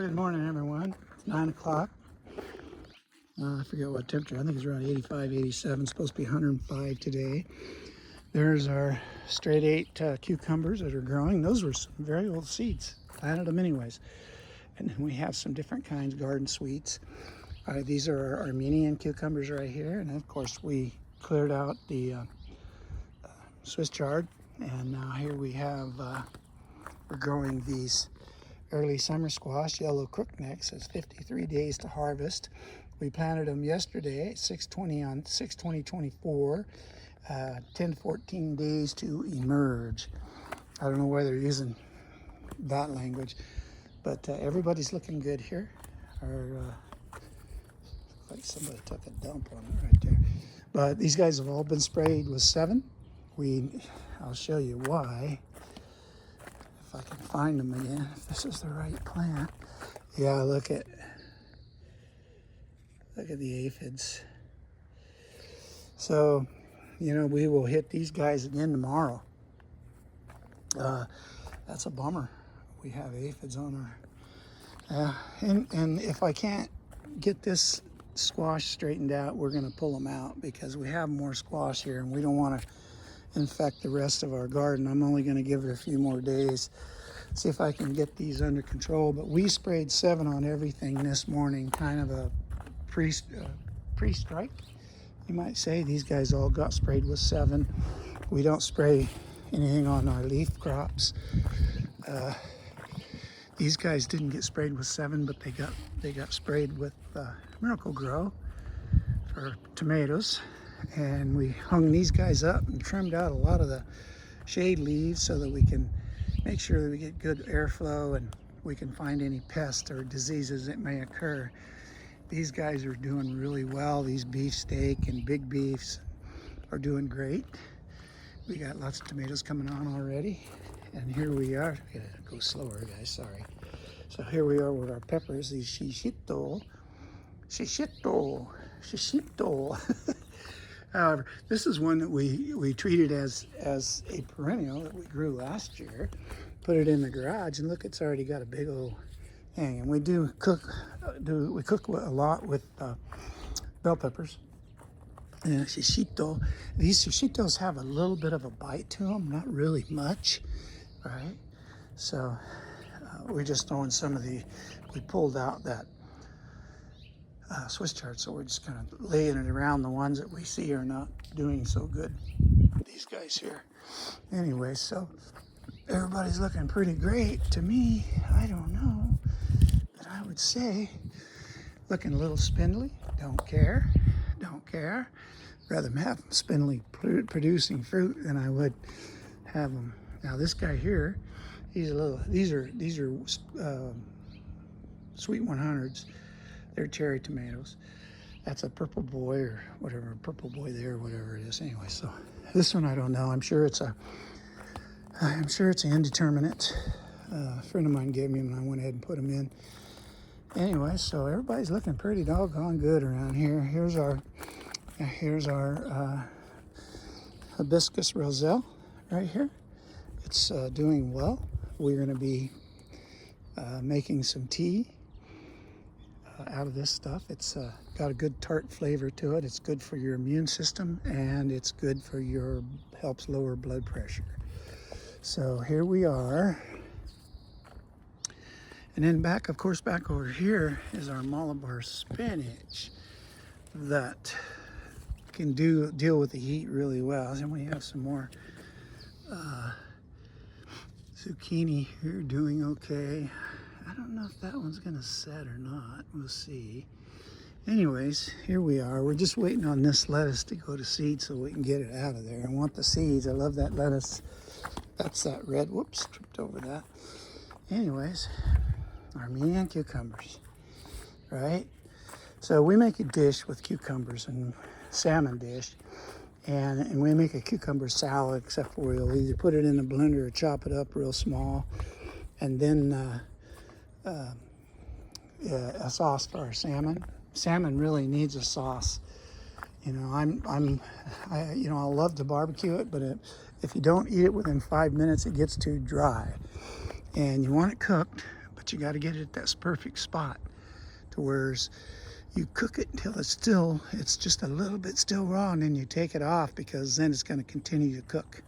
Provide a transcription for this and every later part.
Good morning, everyone. It's 9 o'clock. I forget what temperature. I think it's around 85, 87. It's supposed to be 105 today. There's our straight 8 cucumbers that are growing. Those were some very old seeds. Planted them anyways. And then we have some different kinds, garden sweets. These are our Armenian cucumbers right here. And of course, we cleared out the Swiss chard. And now here we have, we're growing these early summer squash, yellow crooknecks. It's 53 days to harvest. We planted them yesterday, 6/20 on 6/20/24. 10-14 days to emerge. I don't know why they're using that language, but everybody's looking good here. Like somebody took a dump on it right there. But these guys have all been sprayed with 7. I'll show you why. If I can find them again, if this is the right plant. Yeah, look at the aphids. So, you know, we will hit these guys again tomorrow. That's a bummer. We have aphids on our, and if I can't get this squash straightened out, we're gonna pull them out because we have more squash here and we don't wanna infect the rest of our garden. I'm only gonna give it a few more days. See if I can get these under control. But we sprayed 7 on everything this morning, kind of a pre-strike, you might say. These guys all got sprayed with 7. We don't spray anything on our leaf crops. These guys didn't get sprayed with 7, but they got sprayed with Miracle Grow for tomatoes. And we hung these guys up and trimmed out a lot of the shade leaves so that we can make sure that we get good airflow and we can find any pests or diseases that may occur. These guys are doing really well. These beefsteak and big beefs are doing great. We got lots of tomatoes coming on already. And here we are. I gotta go slower, guys, sorry. So here we are with our peppers, these shishito. However, this is one that we treated as a perennial that we grew last year. Put it in the garage, and look, it's already got a big old thing. And we cook a lot with bell peppers and shishito. These shishitos have a little bit of a bite to them, not really much, right? So we're just throwing some of we pulled out that Swiss chard, so we're just kind of laying it around the ones that we see are not doing so good. These guys here. Anyway, so everybody's looking pretty great to me. I don't know, but I would say looking a little spindly. Don't care. Rather have them spindly producing fruit than I would have them. Now this guy here, he's a little. These are sweet 100s. They're cherry tomatoes. That's a purple boy or whatever, purple boy there, whatever it is. Anyway, so this one I don't know. I'm sure it's indeterminate. A friend of mine gave me them and I went ahead and put them in. Anyway, so everybody's looking pretty doggone good around here. Here's our hibiscus roselle right here. It's doing well. We're going to be making some tea out of this stuff. It's got a good tart flavor to it. It's good for your immune system and it's good for helps lower blood pressure. So here we are. And then back over here is our Malabar spinach that can deal with the heat really well. And we have some more zucchini here doing okay. I don't know if that one's gonna set or not. We'll see. Anyways, here we are. We're just waiting on this lettuce to go to seed so we can get it out of there. I want the seeds. I love that lettuce. That's that red. Whoops, tripped over that. Anyways, Armenian cucumbers, right? So we make a dish with cucumbers and salmon dish. And we make a cucumber salad, except for we'll either put it in a blender or chop it up real small. And then a sauce for our salmon. Salmon really needs a sauce. You know, I love to barbecue it, but if you don't eat it within 5 minutes, it gets too dry. And you want it cooked, but spot. You got to get it at that perfect spot to where you cook it until it's just a little bit still raw, and then you take it off, because then it's going to continue to cook.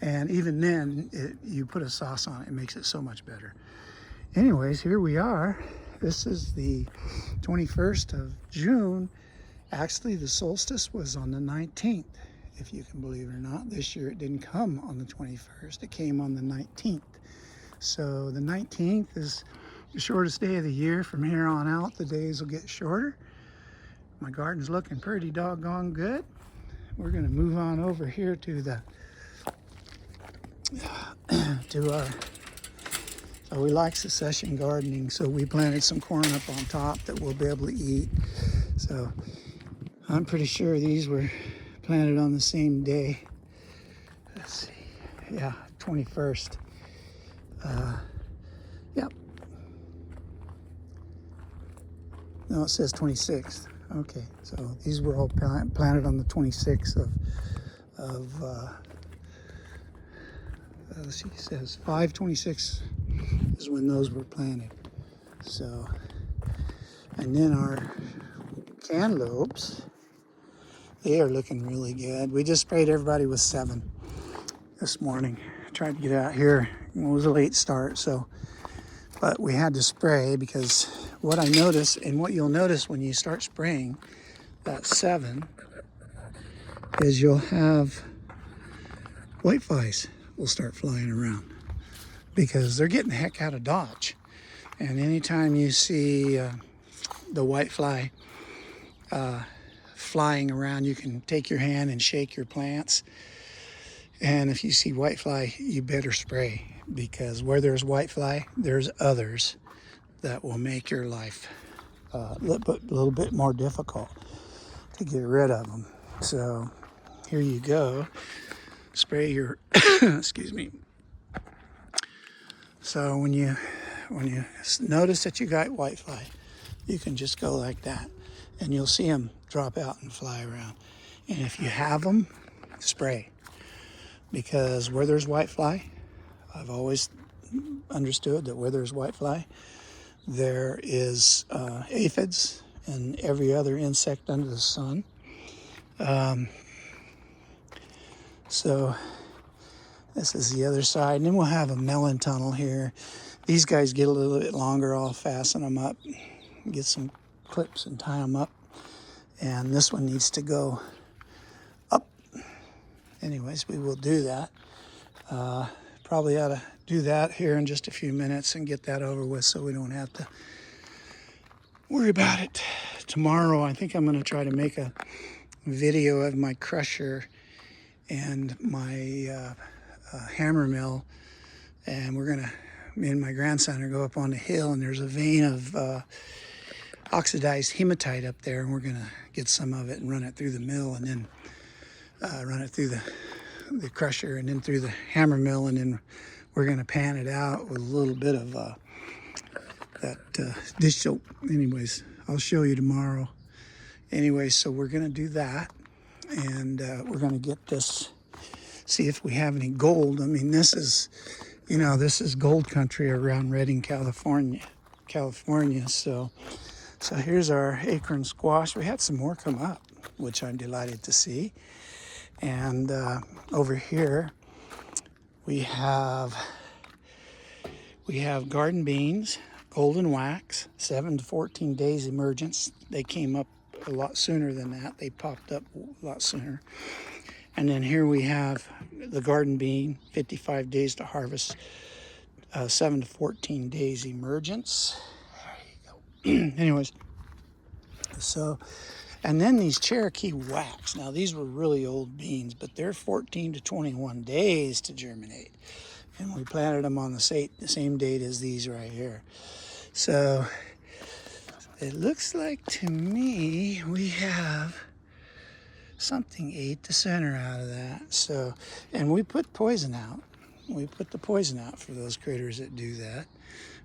And even then, you put a sauce on it, it makes it so much better. Anyways, here we are. This is the 21st of June. Actually, the solstice was on the 19th, if you can believe it or not. This year it didn't come on the 21st, it came on the 19th. So the 19th is the shortest day of the year. From here on out, the days will get shorter. My garden's looking pretty doggone good. We're gonna move on over here to the we like succession gardening, so we planted some corn up on top that we'll be able to eat. So I'm pretty sure these were planted on the same day. Let's see, yeah, 21st. Yep. No, it says 26th. Okay, so these were all planted on the 26th of let's see, it says 5/26 is when those were planted. So, and then our cantaloupes, they are looking really good. We just sprayed everybody with 7 this morning. Tried to get out here. It was a late start, so, but we had to spray, because what I noticed, and what you'll notice when you start spraying that 7, is you'll have whiteflies will start flying around, because they're getting the heck out of Dodge. And anytime you see the whitefly flying around, you can take your hand and shake your plants. And if you see whitefly, you better spray, because where there's whitefly, there's others that will make your life a little bit more difficult to get rid of them. So here you go. Spray your, excuse me. So when you notice that you got whitefly, you can just go like that, and you'll see them drop out and fly around. And if you have them, spray, because where there's whitefly, I've always understood that where there's whitefly, there is aphids and every other insect under the sun. So this is the other side, and then we'll have a melon tunnel here. These guys get a little bit longer. I'll fasten them up, get some clips and tie them up. And this one needs to go up. Anyways, we will do that. Probably ought to do that here in just a few minutes and get that over with, so we don't have to worry about it. Tomorrow, I think I'm going to try to make a video of my crusher and my hammer mill, and me and my grandson are go up on the hill, and there's a vein of oxidized hematite up there, and we're gonna get some of it and run it through the mill, and then run it through the crusher, and then through the hammer mill, and then we're gonna pan it out with a little bit of that dish soap. Anyways, I'll show you tomorrow. Anyway, so we're gonna do that, and we're gonna get this, see if we have any gold. I mean, this is gold country around Redding, California. So here's our acorn squash. We had some more come up, which I'm delighted to see. And over here we have garden beans, golden wax, 7 to 14 days emergence. They came up a lot sooner than that. They popped up a lot sooner. And then here we have the garden bean, 55 days to harvest, 7 to 14 days emergence. There you go. Anyways, so, and then these Cherokee wax. Now, these were really old beans, but they're 14 to 21 days to germinate. And we planted them on the same date as these right here. So it looks like to me we have something ate the center out of that. So, and we put poison out. We put the poison out for those critters that do that.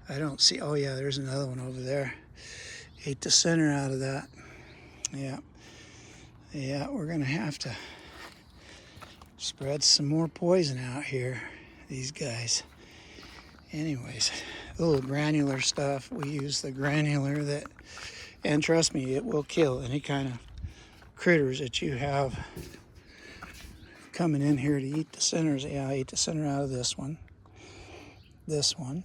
I don't see, oh yeah, there's another one over there. Ate the center out of that. Yeah, we're gonna have to spread some more poison out here, these guys. Anyways, the little granular stuff. We use the granular that, and trust me, it will kill any kind of critters that you have coming in here to eat the centers. Yeah, I ate the center out of this one. This one.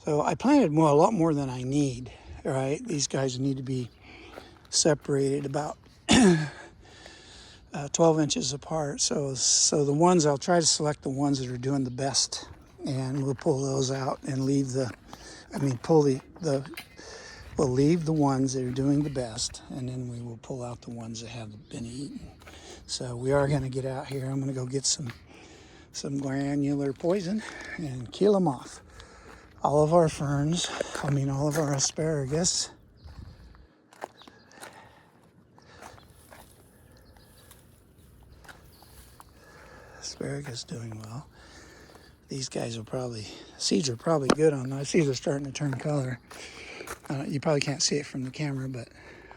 So I planted a lot more than I need, right? These guys need to be separated about 12 inches apart. So the ones, I'll try to select the ones that are doing the best, and we'll pull those out and leave we'll leave the ones that are doing the best, and then we will pull out the ones that have been eaten. So we are going to get out here. I'm going to go get some granular poison and kill them off. All of our ferns, all of our asparagus. Asparagus doing well. These guys will probably, seeds are probably good on those. Seeds are starting to turn color. You probably can't see it from the camera, but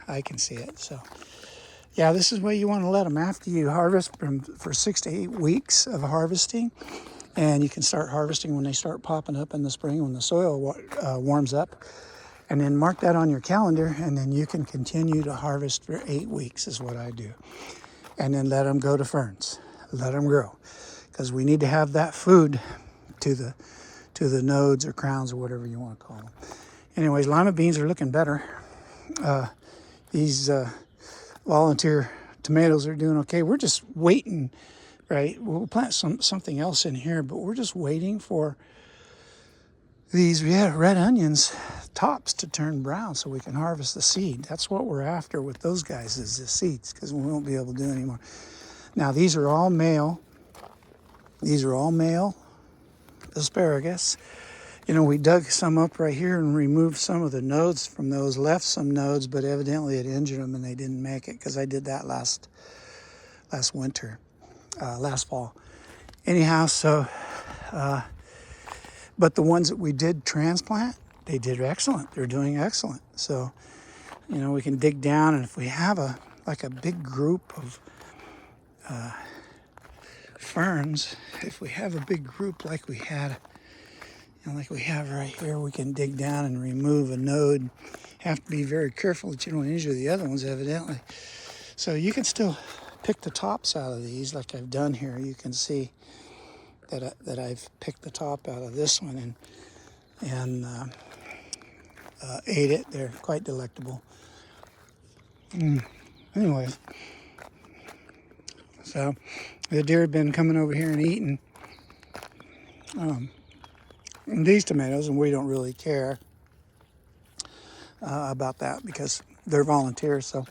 I can see it. So yeah, this is what you want to let them after you harvest for 6 to 8 weeks of harvesting. And you can start harvesting when they start popping up in the spring, when the soil warms up. And then mark that on your calendar, and then you can continue to harvest for 8 weeks is what I do. And then let them go to ferns. Let them grow. Because we need to have that food to the nodes or crowns or whatever you want to call them. Anyways, lima beans are looking better. These volunteer tomatoes are doing okay. We're just waiting, right? We'll plant something else in here, but we're just waiting for these red onions tops to turn brown so we can harvest the seed. That's what we're after with those guys, is the seeds, because we won't be able to do anymore. Now these are all male. These are all male asparagus. You know, we dug some up right here and removed some of the nodes from those, left some nodes, but evidently it injured them and they didn't make it, because I did that last fall. Anyhow, so, but the ones that we did transplant, they did excellent. They're doing excellent. So, you know, we can dig down, and if we have a big group of ferns, if we have a big group like we had, like we have right here, we can dig down and remove a node. Have to be very careful that you don't injure the other ones, evidently. So you can still pick the tops out of these, like I've done here. You can see that I've picked the top out of this one and ate it. They're quite delectable. Anyway, so the deer have been coming over here and eating these tomatoes, and we don't really care about that because they're volunteers, so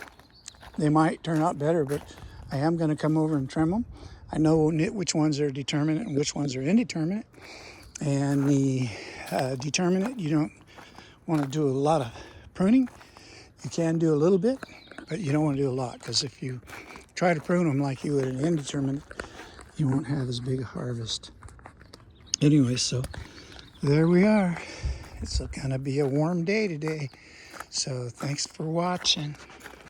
they might turn out better, but I am going to come over and trim them. I know which ones are determinate and which ones are indeterminate, and the determinate, you don't want to do a lot of pruning. You can do a little bit, but you don't want to do a lot, because if you try to prune them like you would an indeterminate, you won't have as big a harvest. Anyway, so there we are. It's going to be a warm day today. So thanks for watching.